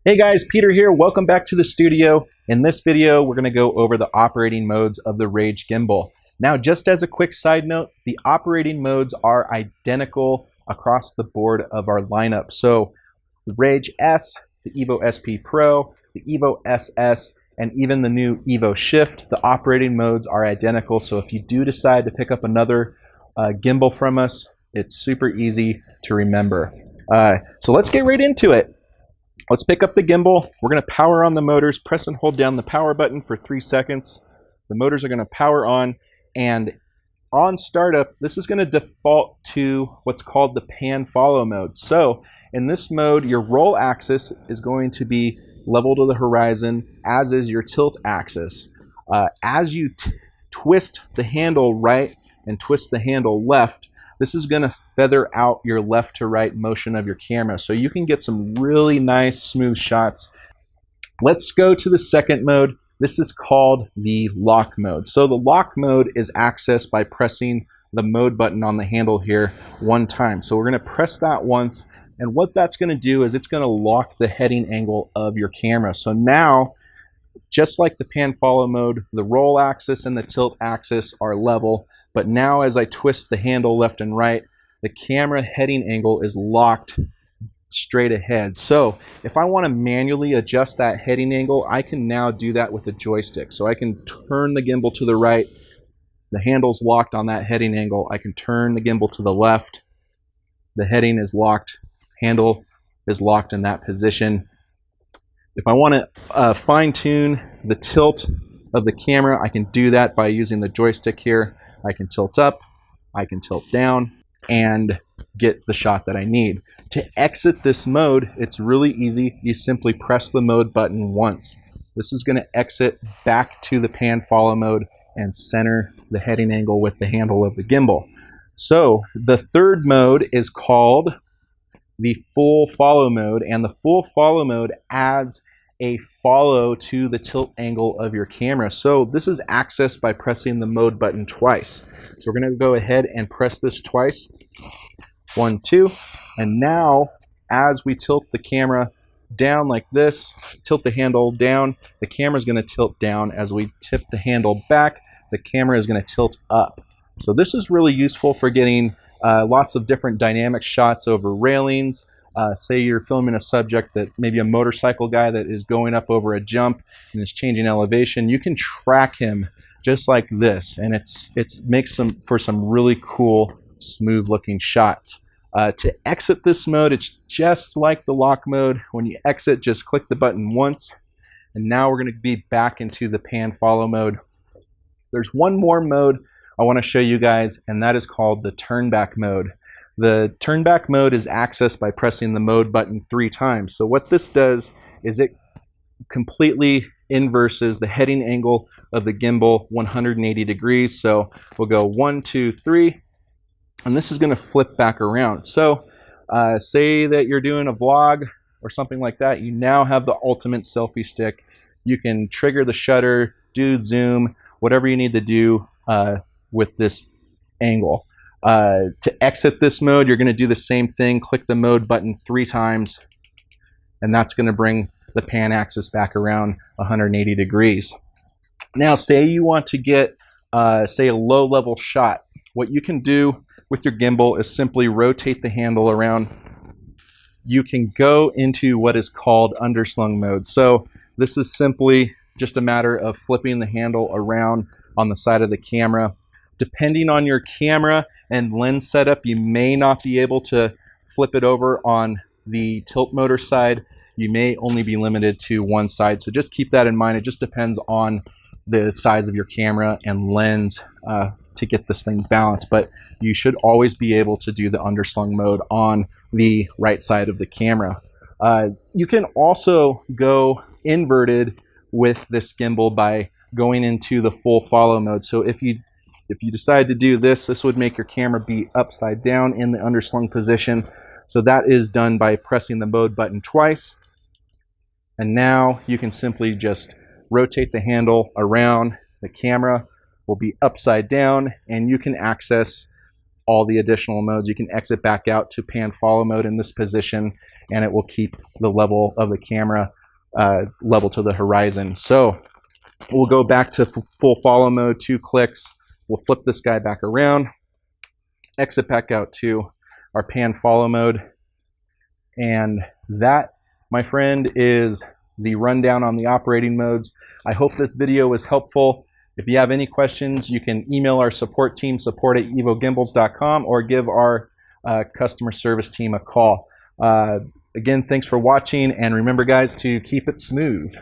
Hey guys, Peter here. Welcome back to the studio. In this video, we're going to go over the operating modes of the Rage gimbal. Now, just as a quick side note, the operating modes are identical across the board of our lineup. So the Rage S, the EVO SP Pro, the EVO SS, and even the new EVO Shift, the operating modes are identical. So if you do decide to pick up another gimbal from us, it's super easy to remember. So let's get right into it. Let's pick up the gimbal. We're going to power on the motors. Press and hold down the power button for 3 seconds. The motors are going to power on, and on startup, this is going to default to what's called the pan follow mode. So in this mode, your roll axis is going to be level to the horizon, as is your tilt axis. As you twist the handle right and twist the handle left, this is going to feather out your left to right motion of your camera, so you can get some really nice smooth shots. Let's go to the second mode. This is called the lock mode. So the lock mode is accessed by pressing the mode button on the handle here one time. So we're going to press that once, and what that's going to do is it's going to lock the heading angle of your camera. So now, just like the pan follow mode, the roll axis and the tilt axis are level. But now as I twist the handle left and right, the camera heading angle is locked straight ahead. So if I want to manually adjust that heading angle, I can now do that with a joystick. So I can turn the gimbal to the right, the handle's locked on that heading angle. I can turn the gimbal to the left, the heading is locked, handle is locked in that position. If I want to fine tune the tilt of the camera, I can do that by using the joystick here. I can tilt up, I can tilt down, and get the shot that I need. To exit this mode, it's really easy. You simply press the mode button once. This is going to exit back to the pan follow mode and center the heading angle with the handle of the gimbal. So the third mode is called the full follow mode, and the full follow mode adds a follow to the tilt angle of your camera. So this is accessed by pressing the mode button twice. So we're going to go ahead and press this twice. 1, 2, and now as we tilt the camera down like this, tilt the handle down, the camera is going to tilt down. As we tip the handle back, the camera is going to tilt up. So this is really useful for getting lots of different dynamic shots over railings. Say you're filming a subject, that maybe a motorcycle guy that is going up over a jump and is changing elevation. You can track him just like this, and it makes for some really cool, smooth looking shots. To exit this mode, it's just like the lock mode. When you exit, just click the button once, and now we're going to be back into the pan follow mode. There's one more mode I want to show you guys, and that is called the turn back mode. The turn back mode is accessed by pressing the mode button 3 times. So what this does is it completely inverses the heading angle of the gimbal 180 degrees. So we'll go 1, 2, 3, and this is going to flip back around. So say that you're doing a vlog or something like that. You now have the ultimate selfie stick. You can trigger the shutter, do zoom, whatever you need to do with this angle. To exit this mode, you're going to do the same thing. Click the mode button 3 times, and that's going to bring the pan axis back around 180 degrees. Now, say you want to get, say, a low-level shot. What you can do with your gimbal is simply rotate the handle around. You can go into what is called underslung mode. So this is simply just a matter of flipping the handle around on the side of the camera. Depending on your camera and lens setup, you may not be able to flip it over on the tilt motor side. You may only be limited to one side, so just keep that in mind. It just depends on the size of your camera and lens to get this thing balanced, but you should always be able to do the underslung mode on the right side of the camera. You can also go inverted with this gimbal by going into the full follow mode. So if you decide to do this, this would make your camera be upside down in the underslung position. So that is done by pressing the mode button twice. And now you can simply just rotate the handle around. The camera will be upside down, and you can access all the additional modes. You can exit back out to pan follow mode in this position, and it will keep the level of the camera level to the horizon. So we'll go back to full follow mode, 2 clicks. We'll flip this guy back around, exit back out to our pan follow mode. And that, my friend, is the rundown on the operating modes. I hope this video was helpful. If you have any questions, you can email our support team, support@evogimbals.com, or give our customer service team a call. Again, thanks for watching, and remember, guys, to keep it smooth.